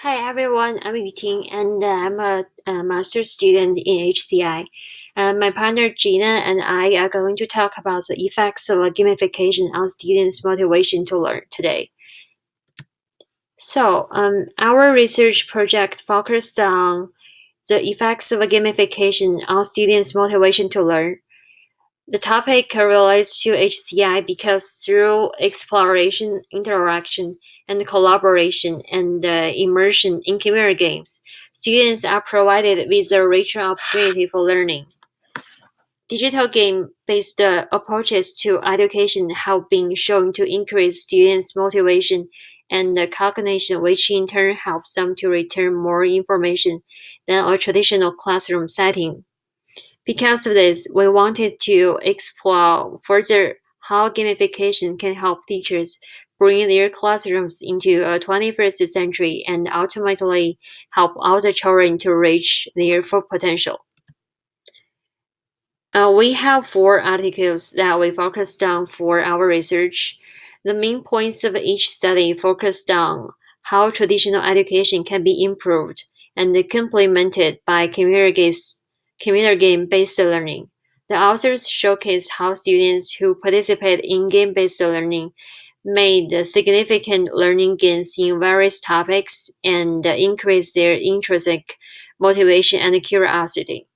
Hi everyone, I'm Yuting and I'm a master's student in HCI. My partner Gina and I are going to talk about the effects of gamification on students' motivation to learn today. Our research project focused on the effects of gamification on students' motivation to learn. The topic relates to HCI because through exploration, interaction, and collaboration and immersion in computer games, students are provided with a richer opportunity for learning. Digital game-based approaches to education have been shown to increase students' motivation and cognition, which in turn helps them to retain more information than a traditional classroom setting. Because of this, we wanted to explore further how gamification can help teachers bring their classrooms into a 21st century and ultimately help all the children to reach their full potential. We have 4 articles that we focused on for our research. The main points of each study focused on how traditional education can be improved and complemented by computer game-based learning. The authors showcase how students who participate in game-based learning made significant learning gains in various topics and increased their intrinsic motivation and curiosity.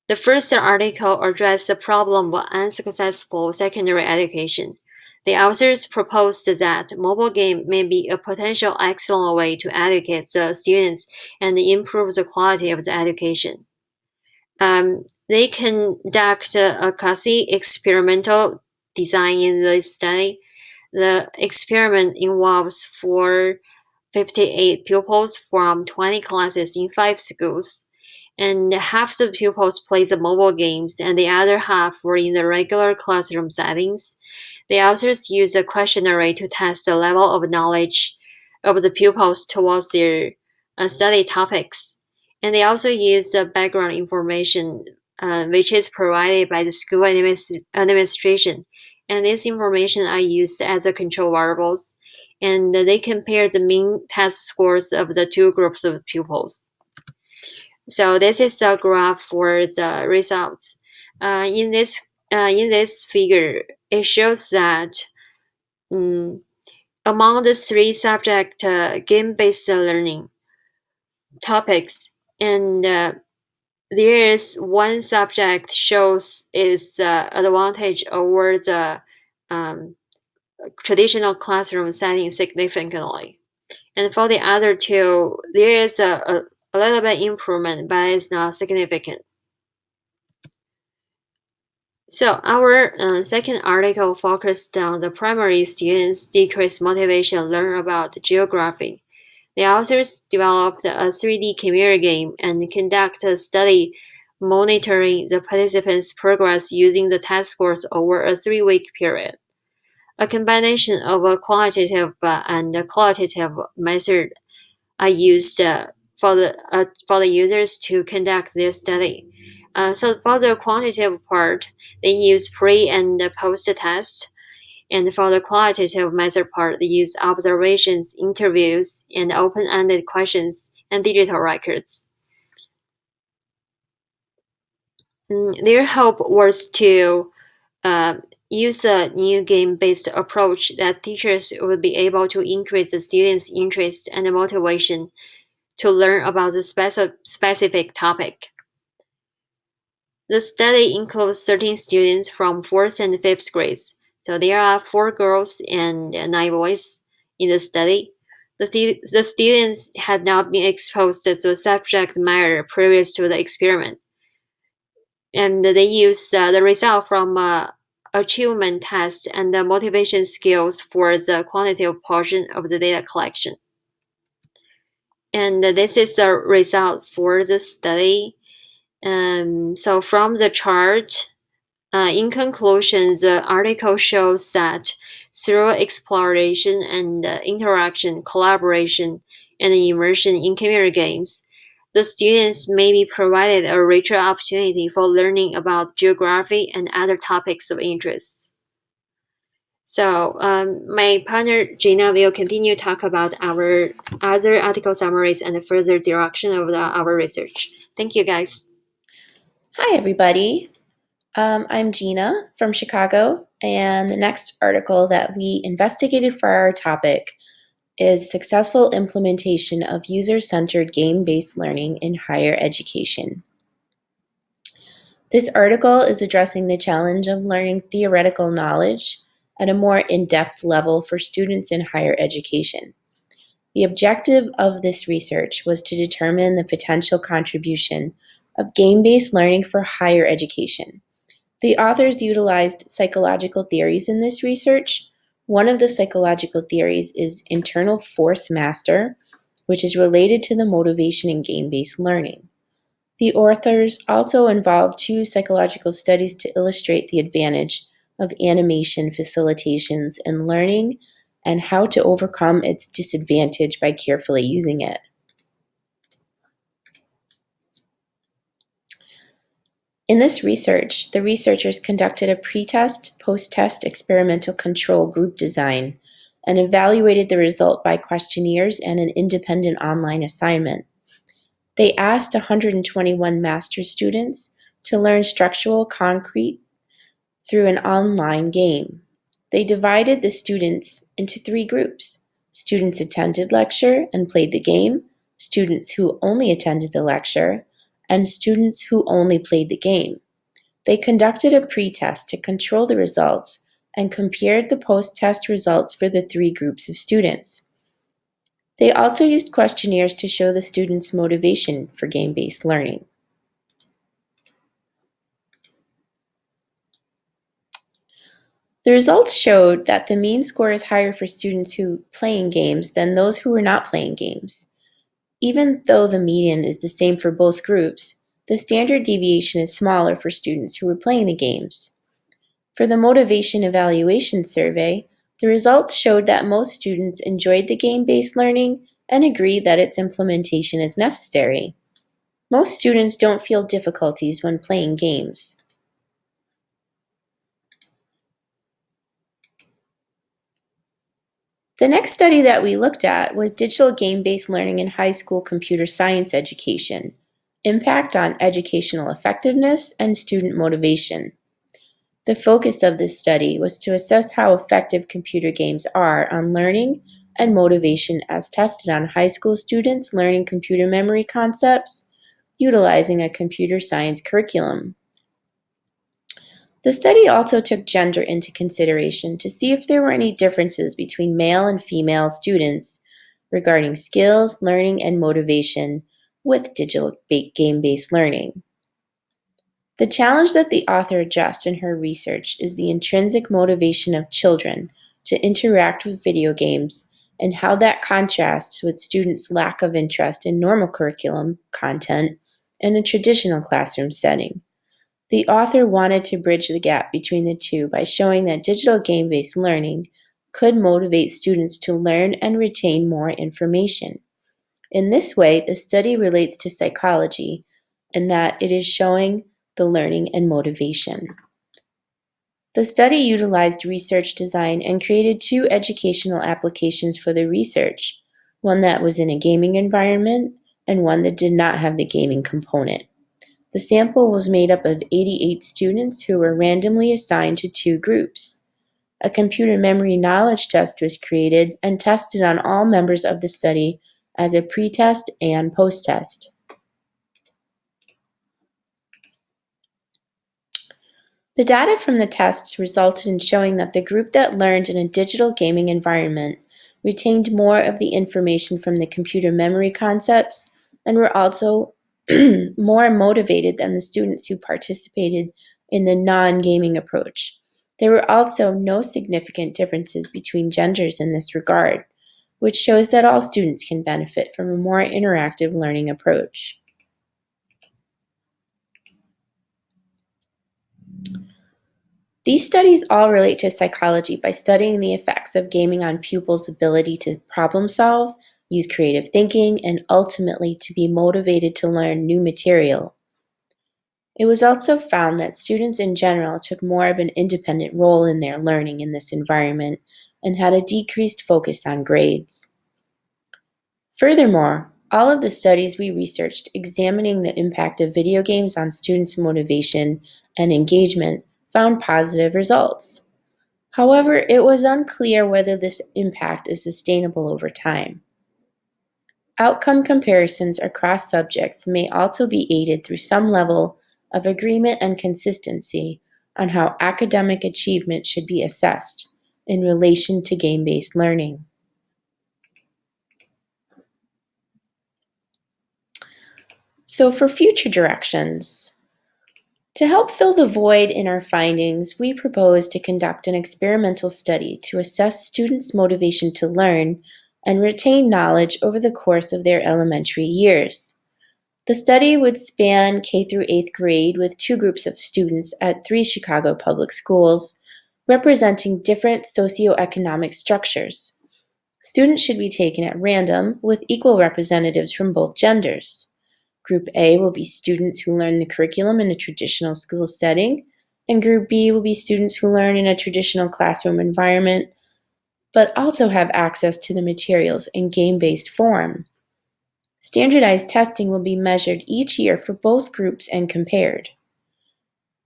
The first article addressed the problem of unsuccessful secondary education. The authors proposed that mobile game may be a potential excellent way to educate the students and improve the quality of the education. They conduct a quasi experimental design in the study. The experiment involves 458 pupils from 20 classes in 5 schools, and half the pupils play the mobile games, and the other half were in the regular classroom settings. The authors used a questionnaire to test the level of knowledge of the pupils towards their study topics, and they also used the background information, which is provided by the school administration, and this information are used as a control variables, and they compare the mean test scores of the two groups of pupils. So this is a graph for the results. In this figure, it shows that among the 3 subject game-based learning topics, and there is one subject shows its advantage over the traditional classroom setting significantly. And for the other 2, there is a little bit improvement, but it's not significant. So our second article focused on the primary students' decreased motivation to learn about geography. The authors developed a 3D computer game and conducted a study monitoring the participants' progress using the test scores over a 3-week period. A combination of a quantitative and a qualitative method are used for the users to conduct their study. So for the quantitative part, they use pre and post tests, and for the qualitative method part, they use observations, interviews, and open-ended questions and digital records. Their hope was to use a new game-based approach that teachers would be able to increase the students' interest and motivation to learn about the specific topic. The study includes 13 students from 4th and 5th grades. So there are 4 girls and 9 boys in the study. The students had not been exposed to the subject matter previous to the experiment. And they used the result from achievement test and the motivation skills for the quantitative portion of the data collection. And this is the result for the study. So from the chart, in conclusion, the article shows that through exploration and interaction, collaboration, and immersion in computer games, the students may be provided a richer opportunity for learning about geography and other topics of interest. So my partner Gina will continue to talk about our other article summaries and the further direction of our research. Thank you, guys. Hi, everybody. I'm Gina from Chicago, and the next article that we investigated for our topic is Successful Implementation of User-Centered Game-Based Learning in Higher Education. This article is addressing the challenge of learning theoretical knowledge at a more in-depth level for students in higher education. The objective of this research was to determine the potential contribution of game-based learning for higher education. The authors utilized psychological theories in this research. One of the psychological theories is internal force master, which is related to the motivation in game-based learning. The authors also involved two psychological studies to illustrate the advantage of animation facilitations in learning and how to overcome its disadvantage by carefully using it. In this research, the researchers conducted a pre-test, post-test experimental control group design and evaluated the result by questionnaires and an independent online assignment. They asked 121 master's students to learn structural concrete through an online game. They divided the students into three groups. Students attended lecture and played the game, students who only attended the lecture, and students who only played the game. They conducted a pre-test to control the results and compared the post-test results for the three groups of students. They also used questionnaires to show the students' motivation for game-based learning. The results showed that the mean score is higher for students who playing games than those who were not playing games. Even though the median is the same for both groups, the standard deviation is smaller for students who were playing the games. For the motivation evaluation survey, the results showed that most students enjoyed the game-based learning and agree that its implementation is necessary. Most students don't feel difficulties when playing games. The next study that we looked at was digital game-based learning in high school computer science education, impact on educational effectiveness and student motivation. The focus of this study was to assess how effective computer games are on learning and motivation as tested on high school students learning computer memory concepts utilizing a computer science curriculum. The study also took gender into consideration to see if there were any differences between male and female students regarding skills, learning, and motivation with digital game-based learning. The challenge that the author addressed in her research is the intrinsic motivation of children to interact with video games and how that contrasts with students' lack of interest in normal curriculum content in a traditional classroom setting. The author wanted to bridge the gap between the two by showing that digital game-based learning could motivate students to learn and retain more information. In this way, the study relates to psychology in that it is showing the learning and motivation. The study utilized research design and created two educational applications for the research, one that was in a gaming environment and one that did not have the gaming component. The sample was made up of 88 students who were randomly assigned to two groups. A computer memory knowledge test was created and tested on all members of the study as a pre-test and post-test. The data from the tests resulted in showing that the group that learned in a digital gaming environment retained more of the information from the computer memory concepts and were also more motivated than the students who participated in the non-gaming approach. There were also no significant differences between genders in this regard, which shows that all students can benefit from a more interactive learning approach. These studies all relate to psychology by studying the effects of gaming on pupils' ability to problem solve, use creative thinking, and ultimately to be motivated to learn new material. It was also found that students in general took more of an independent role in their learning in this environment and had a decreased focus on grades. Furthermore, all of the studies we researched examining the impact of video games on students' motivation and engagement found positive results. However, it was unclear whether this impact is sustainable over time. Outcome comparisons across subjects may also be aided through some level of agreement and consistency on how academic achievement should be assessed in relation to game-based learning. So for future directions, to help fill the void in our findings, we propose to conduct an experimental study to assess students' motivation to learn and retain knowledge over the course of their elementary years. The study would span K through 8th grade with 2 groups of students at 3 Chicago public schools, representing different socioeconomic structures. Students should be taken at random with equal representatives from both genders. Group A will be students who learn the curriculum in a traditional school setting, and Group B will be students who learn in a traditional classroom environment, but also have access to the materials in game-based form. Standardized testing will be measured each year for both groups and compared.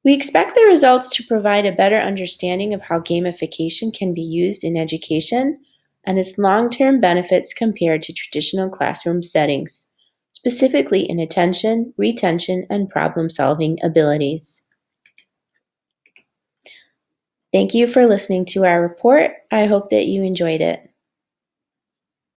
We expect the results to provide a better understanding of how gamification can be used in education and its long-term benefits compared to traditional classroom settings, specifically in attention, retention, and problem-solving abilities. Thank you for listening to our report. I hope that you enjoyed it.